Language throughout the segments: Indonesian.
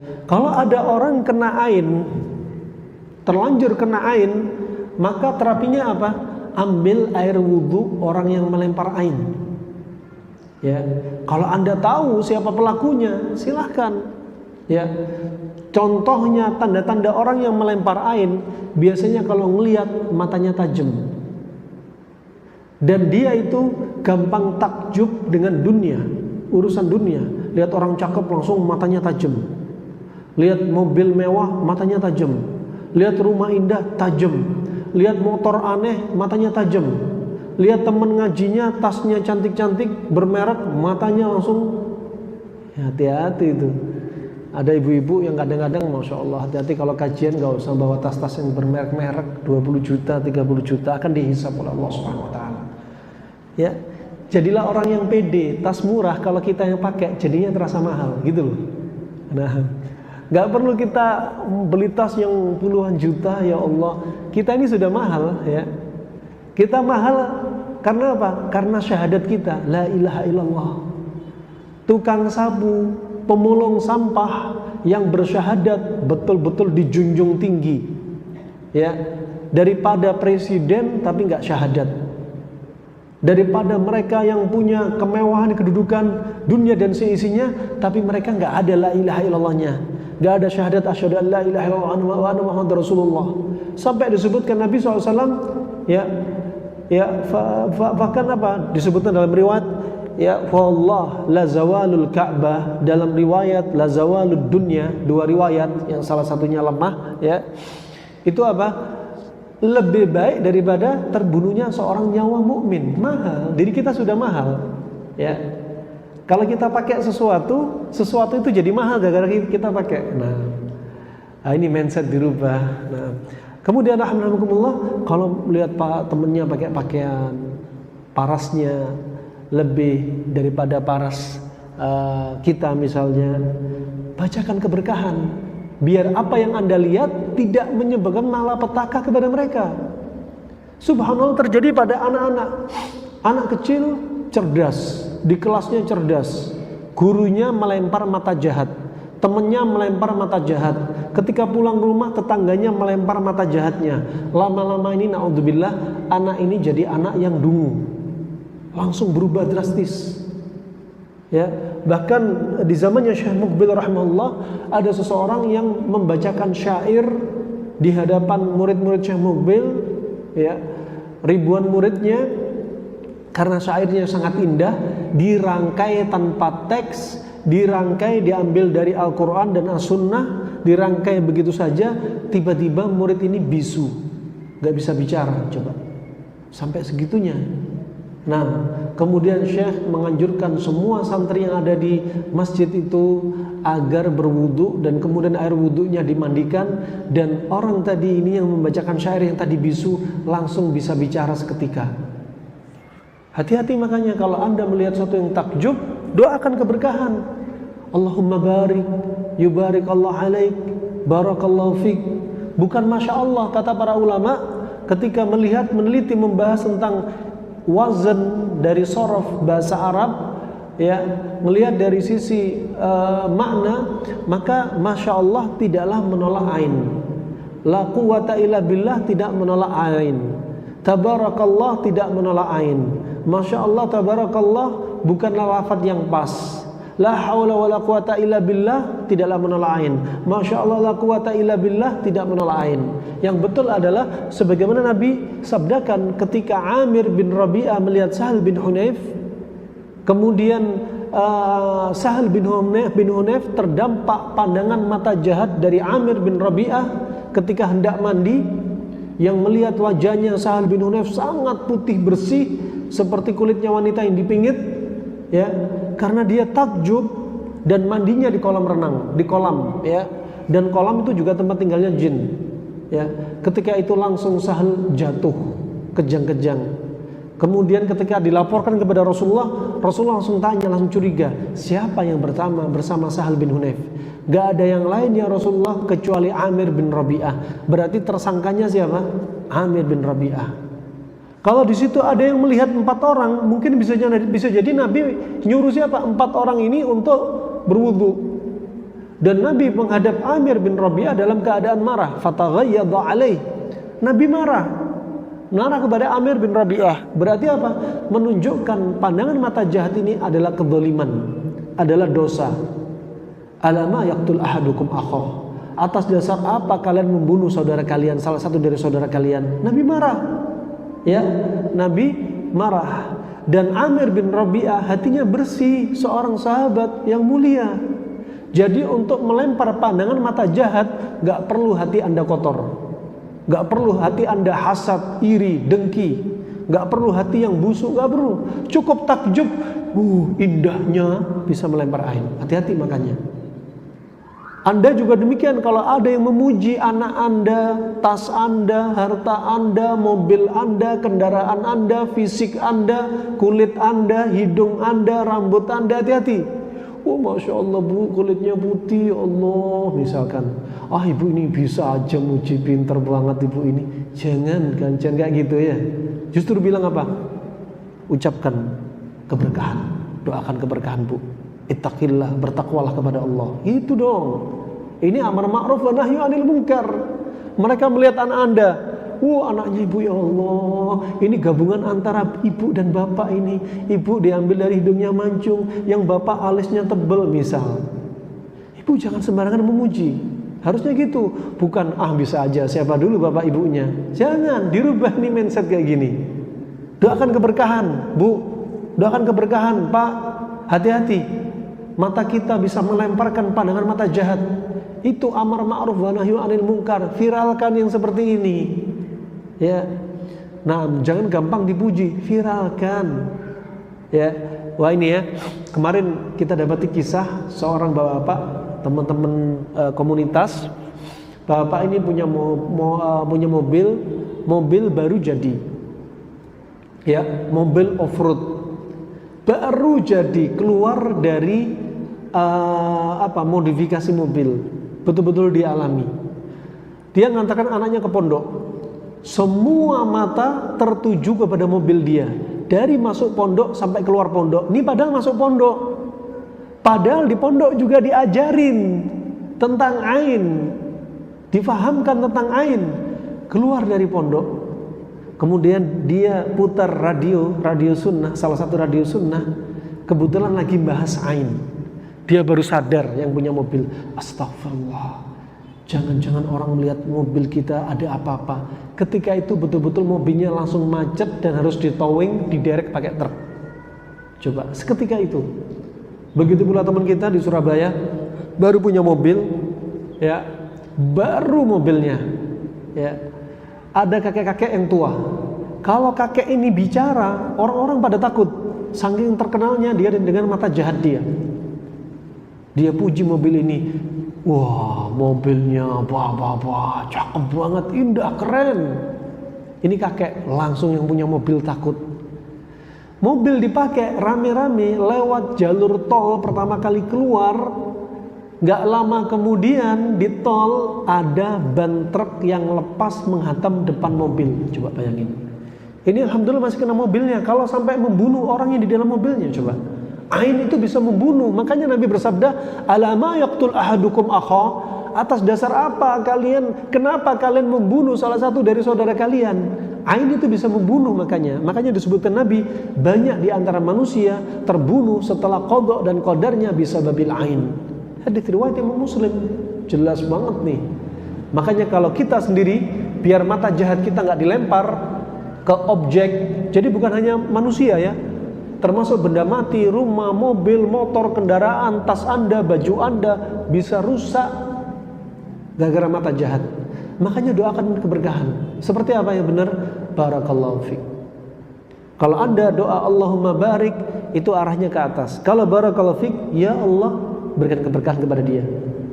Kalau ada orang kena ain, terlanjur kena ain, maka terapinya apa? Ambil air wudhu orang yang melempar ain. Ya, kalau Anda tahu siapa pelakunya, silahkan. Ya, contohnya tanda-tanda orang yang melempar ain, biasanya kalau ngelihat matanya tajam. Dan dia itu gampang takjub dengan dunia, urusan dunia. Lihat orang cakep langsung matanya tajam. Lihat mobil mewah matanya tajam. Lihat rumah indah tajam. Lihat motor aneh matanya tajam. Lihat temen ngajinya tasnya cantik-cantik bermerek matanya langsung. Hati-hati itu. Ada ibu-ibu yang kadang-kadang Masya Allah hati-hati kalau kajian gak usah bawa tas-tas yang bermerek-merek 20 juta, 30 juta akan dihisap oleh Allah SWT. Ya, jadilah orang yang pede. Tas murah kalau kita yang pakai jadinya terasa mahal gitu loh. Nah, gak perlu kita beli tas yang puluhan juta. Ya Allah, kita ini sudah mahal ya. Kita mahal karena apa? Karena syahadat kita la ilaha illallah. Tukang sapu, pemulung sampah yang bersyahadat betul-betul dijunjung tinggi ya, daripada presiden tapi gak syahadat, daripada mereka yang punya kemewahan kedudukan dunia dan seisinya tapi mereka nggak ada la ilaha illallahnya, nggak ada syahadat asyhadu an la ilaha illallah wa anna muhammadar rasulullah. Sampai disebutkan Nabi SAW bahkan apa disebutkan dalam riwayat ya, wallah la zawalul ka'bah, dalam riwayat la zawalud dunya, dua riwayat yang salah satunya lemah ya, itu apa, lebih baik daripada terbunuhnya seorang nyawa mukmin. Mahal, diri kita sudah mahal ya. Kalau kita pakai sesuatu itu jadi mahal gara-gara kita pakai. Nah, ini mindset dirubah. Nah, kemudian alhamdulillah kalau melihat pak temennya pakai pakaian parasnya lebih daripada paras kita misalnya, bacakan keberkahan. Biar apa yang Anda lihat tidak menyebabkan malapetaka kepada mereka. Subhanallah terjadi pada anak-anak. Anak kecil cerdas, di kelasnya cerdas. Gurunya melempar mata jahat, temannya melempar mata jahat. Ketika pulang ke rumah tetangganya melempar mata jahatnya. Lama-lama ini naudzubillah, anak ini jadi anak yang dungu. Langsung berubah drastis. Ya, bahkan di zamannya Syekh Muqbil rahimahullah ada seseorang yang membacakan syair di hadapan murid-murid Syekh Muqbil ya, ribuan muridnya, karena syairnya sangat indah, dirangkai tanpa teks, dirangkai diambil dari Al-Quran dan As-Sunnah, dirangkai begitu saja. Tiba-tiba murid ini bisu, gak bisa bicara, coba sampai segitunya. Nah, kemudian Syekh menganjurkan semua santri yang ada di masjid itu agar berwudu, dan kemudian air wudunya dimandikan, dan orang tadi ini yang membacakan syair yang tadi bisu langsung bisa bicara seketika. Hati-hati makanya kalau Anda melihat sesuatu yang takjub, doakan keberkahan. Allahumma barik, yubarik Allah alaik, barakallahu fik. Bukan masya Allah kata para ulama ketika melihat meneliti membahas tentang wazan dari sorof bahasa Arab ya, melihat dari sisi makna, maka masya Allah tidaklah menolak ain, la quwata illa billah tidak menolak ain, tabarakallah tidak menolak ain, masya Allah tabarakallah bukanlah lafaz yang pas, la haula wala quwata illa billah tidaklah menolak ain, masya Allah la quwata illa billah tidak menolak ain. Yang betul adalah sebagaimana Nabi sabdakan ketika Amir bin Rabi'ah melihat Sahal bin Hunayf, kemudian Sahal bin Hunayf terdampak pandangan mata jahat dari Amir bin Rabi'ah ketika hendak mandi, yang melihat wajahnya Sahal bin Hunayf sangat putih bersih seperti kulitnya wanita yang dipingit ya, karena dia takjub, dan mandinya di kolam renang, di kolam ya, dan kolam itu juga tempat tinggalnya jin. Ya, ketika itu langsung Sahal jatuh kejang-kejang. Kemudian ketika dilaporkan kepada Rasulullah, Rasulullah langsung tanya, langsung curiga, siapa yang bersama Sahal bin Hunayf? Gak ada yang lain ya Rasulullah kecuali Amir bin Rabi'ah. Berarti tersangkanya siapa? Amir bin Rabi'ah. Kalau di situ ada yang melihat 4 orang, mungkin bisa jadi Nabi nyuruh siapa? 4 orang ini untuk berwudu. Dan Nabi menghadap Amir bin Rabi'ah dalam keadaan marah. Fataghayyadha alaih. Nabi marah kepada Amir bin Rabi'ah. Berarti apa? Menunjukkan pandangan mata jahat ini adalah kezaliman, adalah dosa. Alama yaqtul ahadukum akhah. Atas dasar apa kalian membunuh saudara kalian, salah satu dari saudara kalian? Nabi marah. Ya, Nabi marah. Dan Amir bin Rabi'ah hatinya bersih, seorang sahabat yang mulia. Jadi untuk melempar pandangan mata jahat, gak perlu hati Anda kotor, gak perlu hati Anda hasad, iri, dengki, gak perlu hati yang busuk, gak perlu. Cukup takjub, indahnya bisa melempar air. Hati-hati makanya. Anda juga demikian, kalau ada yang memuji anak Anda, tas Anda, harta Anda, mobil Anda, kendaraan Anda, fisik Anda, kulit Anda, hidung Anda, rambut Anda, hati-hati. Masya Allah bu, kulitnya putih, Allah misalkan. Ibu ini bisa aja muji, pinter banget ibu ini. Jangan kayak gitu ya. Justru bilang apa? Ucapkan keberkahan, doakan keberkahan bu. Ittaqillah, bertakwalah kepada Allah. Itu dong. Ini amar ma'ruf wa nahyu 'anil munkar. Mereka melihat anak Anda, anaknya ibu, ya Allah, ini gabungan antara ibu dan bapak ini. Ibu diambil dari hidungnya mancung, yang bapak alisnya tebel misal. Ibu jangan sembarangan memuji. Harusnya gitu. Bukan bisa aja siapa dulu bapak ibunya. Jangan dirubah nih mindset kayak gini. Doakan keberkahan bu, doakan keberkahan pak. Hati-hati, mata kita bisa melemparkan pandangan mata jahat. Itu amar ma'ruf wa nahyu 'anil munkar. Viralkan yang seperti ini. Ya, nah jangan gampang dipuji, viralkan. Ya, wah ini ya, kemarin kita dapati kisah seorang bapak, teman-teman komunitas. Bapak ini punya mobil baru jadi. Ya, mobil off-road baru jadi, keluar dari modifikasi mobil, betul-betul dialami. Dia ngantarkan anaknya ke pondok. Semua mata tertuju kepada mobil dia, dari masuk pondok sampai keluar pondok. Ini padahal masuk pondok, padahal di pondok juga diajarin tentang ain, difahamkan tentang ain. Keluar dari pondok, kemudian dia putar radio sunnah, salah satu radio sunnah, kebetulan lagi bahas ain. Dia baru sadar yang punya mobil, astagfirullah, jangan-jangan orang melihat mobil kita ada apa-apa. Ketika itu betul-betul mobilnya langsung macet dan harus ditowing, diderek pakai truk. Coba, seketika itu. Begitu pula teman kita di Surabaya, baru punya mobil, ya, baru mobilnya, ya, ada kakek-kakek yang tua. Kalau kakek ini bicara, orang-orang pada takut, saking terkenalnya dia dengan mata jahat dia. Dia puji mobil ini. Wah, mobilnya cakep banget, indah, keren. Ini kakek langsung yang punya mobil takut. Mobil dipakai rame-rame lewat jalur tol pertama kali keluar. Gak lama kemudian di tol ada ban truk yang lepas menghantam depan mobil. Coba bayangin. Ini alhamdulillah masih kena mobilnya. Kalau sampai membunuh orang yang di dalam mobilnya, coba. Ain itu bisa membunuh. Makanya Nabi bersabda, alama yaqtul ahadukum akha. Atas dasar apa kalian, kenapa kalian membunuh salah satu dari saudara kalian? Ain itu bisa membunuh. Makanya disebutkan Nabi, banyak di antara manusia terbunuh setelah qada dan qadarnya bisa babil ain. Hadits riwayat Imam Muslim, jelas banget nih. Makanya kalau kita sendiri, biar mata jahat kita nggak dilempar ke objek. Jadi bukan hanya manusia ya, termasuk benda mati, rumah, mobil, motor, kendaraan, tas Anda, baju Anda bisa rusak gara-gara mata jahat. Makanya doakan keberkahan. Seperti apa yang benar? Barakallahu fiik. Kalau Anda doa Allahumma barik, itu arahnya ke atas. Kalau barakallahu fiik, ya Allah berikan keberkahan kepada dia,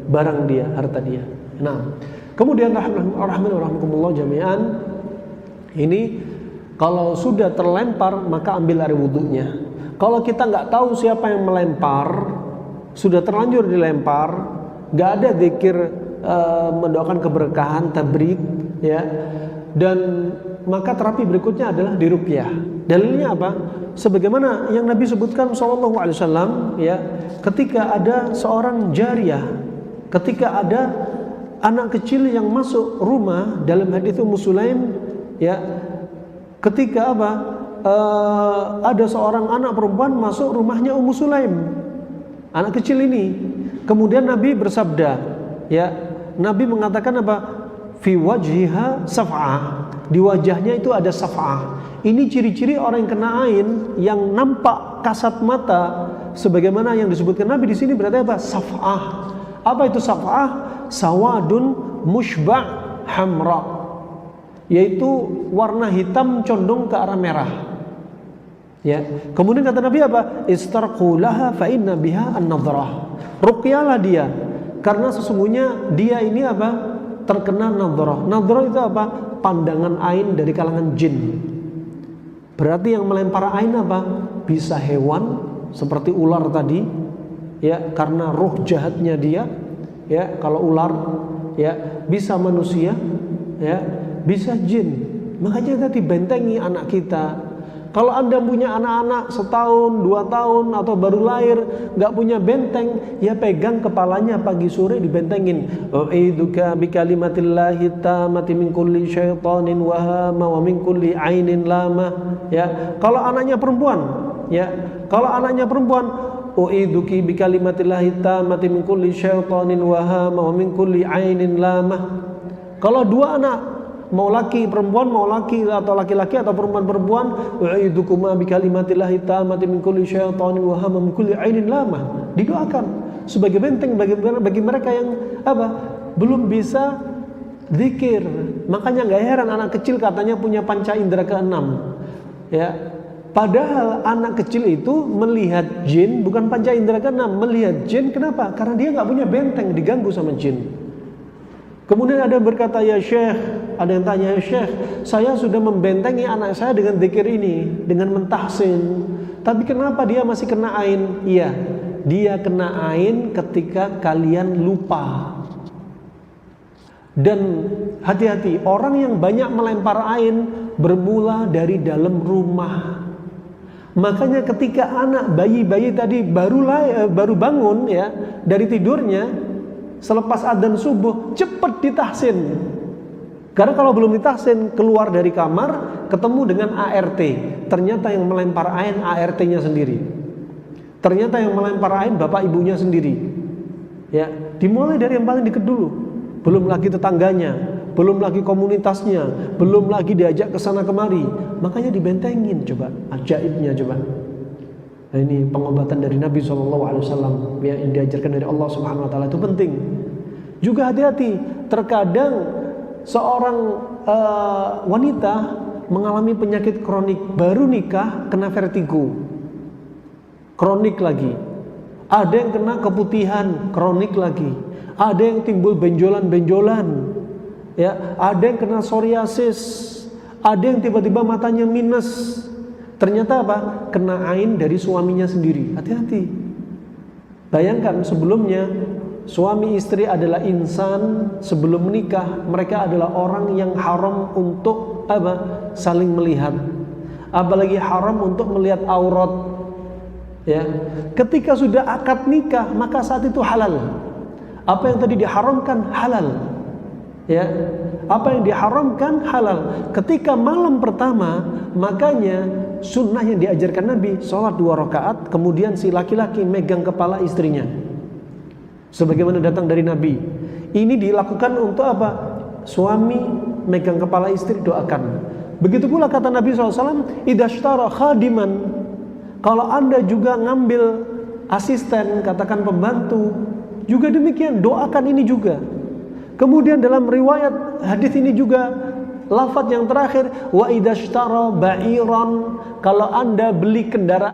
barang dia, harta dia. Nah, kemudian rahmatullah jami'an, ini kalau sudah terlempar maka ambil air wudhunya. Kalau kita nggak tahu siapa yang melempar, sudah terlanjur dilempar, nggak ada zikir mendoakan keberkahan, tabrik, ya. Dan maka terapi berikutnya adalah diruqyah. Dalilnya apa? Sebagaimana yang Nabi sebutkan SAW, ya, ketika ada seorang jariyah, ketika ada anak kecil yang masuk rumah, dalam hadits Ummu Sulaim ya, ketika ada seorang anak perempuan masuk rumahnya Ummu Sulaim, anak kecil ini. Kemudian Nabi bersabda, ya, Nabi mengatakan fi wajhiha saf'ah, di wajahnya itu ada saf'ah. Ini ciri-ciri orang yang kena ain, yang nampak kasat mata, sebagaimana yang disebutkan Nabi di sini, berarti saf'ah. Apa itu saf'ah? Sawadun mushba' hamra, yaitu warna hitam condong ke arah merah. Ya. Kemudian kata Nabi Istarqu laha fa inna biha an-nadhrah. Ruqyalah dia, karena sesungguhnya dia ini terkena nadhrah. Nadhrah itu pandangan ain dari kalangan jin. Berarti yang melempar ain bisa hewan seperti ular tadi, ya, karena roh jahatnya dia, ya, kalau ular, ya, bisa manusia, ya, bisa jin. Makanya tadi bentengi anak kita. Kalau Anda punya anak-anak setahun, 2 tahun atau baru lahir, nggak punya benteng, ya pegang kepalanya pagi sore dibentengin. U'iduka bikalimatillahi tammati min kulli syaitanin wahama wa min kulli ainin lama. Ya, kalau anaknya perempuan, ya, kalau anaknya perempuan, u'iduki bikalimatillahi tammati min kulli syaitanin wahama wa min kulli ainin lama. Kalau 2 anak, mau laki perempuan, mau laki atau laki-laki atau perempuan, wa'idukuma bikalimatillahi tammati min kulli syaitanin wa hamma min kulli ainin lama. Didoakan sebagai benteng bagi mereka yang belum bisa zikir. Makanya nggak heran anak kecil katanya punya panca indera ke-6. Ya. Padahal anak kecil itu melihat jin, bukan panca indera ke-6, melihat jin. Kenapa? Karena dia nggak punya benteng, diganggu sama jin. Kemudian ada yang berkata, ya Syekh, ada yang tanya, ya Syekh, saya sudah membentengi anak saya dengan zikir ini, dengan mentahsin, tapi kenapa dia masih kena ain? Iya, dia kena ain ketika kalian lupa. Dan hati-hati, orang yang banyak melempar ain bermula dari dalam rumah. Makanya ketika anak bayi-bayi tadi baru bangun, ya, dari tidurnya, selepas adzan subuh, cepat ditahsin. Karena kalau belum ditahsin, keluar dari kamar, ketemu dengan ART. Ternyata yang melempar ain ART-nya sendiri. Ternyata yang melempar ain bapak ibunya sendiri. Ya, dimulai dari yang paling dekat dulu. Belum lagi tetangganya, belum lagi komunitasnya, belum lagi diajak ke sana kemari. Makanya dibentengin, coba. Ajaibnya coba. Nah, ini pengobatan dari Nabi SAW, ya, yang diajarkan dari Allah Subhanahu Wa Taala, itu penting. Juga hati-hati, terkadang seorang wanita mengalami penyakit kronik, baru nikah kena vertigo, kronik lagi. Ada yang kena keputihan, kronik lagi. Ada yang timbul benjolan-benjolan, ya. Ada yang kena psoriasis, ada yang tiba-tiba matanya minus. Ternyata kena ain dari suaminya sendiri. Hati-hati. Bayangkan sebelumnya suami istri adalah insan, sebelum menikah mereka adalah orang yang haram untuk saling melihat. Apalagi haram untuk melihat aurat. Ya. Ketika sudah akad nikah, maka saat itu halal. Apa yang tadi diharamkan halal. Ya. Apa yang diharamkan halal. Ketika malam pertama, makanya sunnah yang diajarkan Nabi, sholat 2 rakaat, kemudian si laki-laki megang kepala istrinya, sebagaimana datang dari Nabi. Ini dilakukan untuk suami megang kepala istri, doakan. Begitu pula kata Nabi SAW, idashtara khadiman, kalau Anda juga ngambil asisten, katakan pembantu, juga demikian, doakan ini juga. Kemudian dalam riwayat hadis ini juga lafaz yang terakhir, wa idashtara ba'iran, kalau Anda beli kendaraan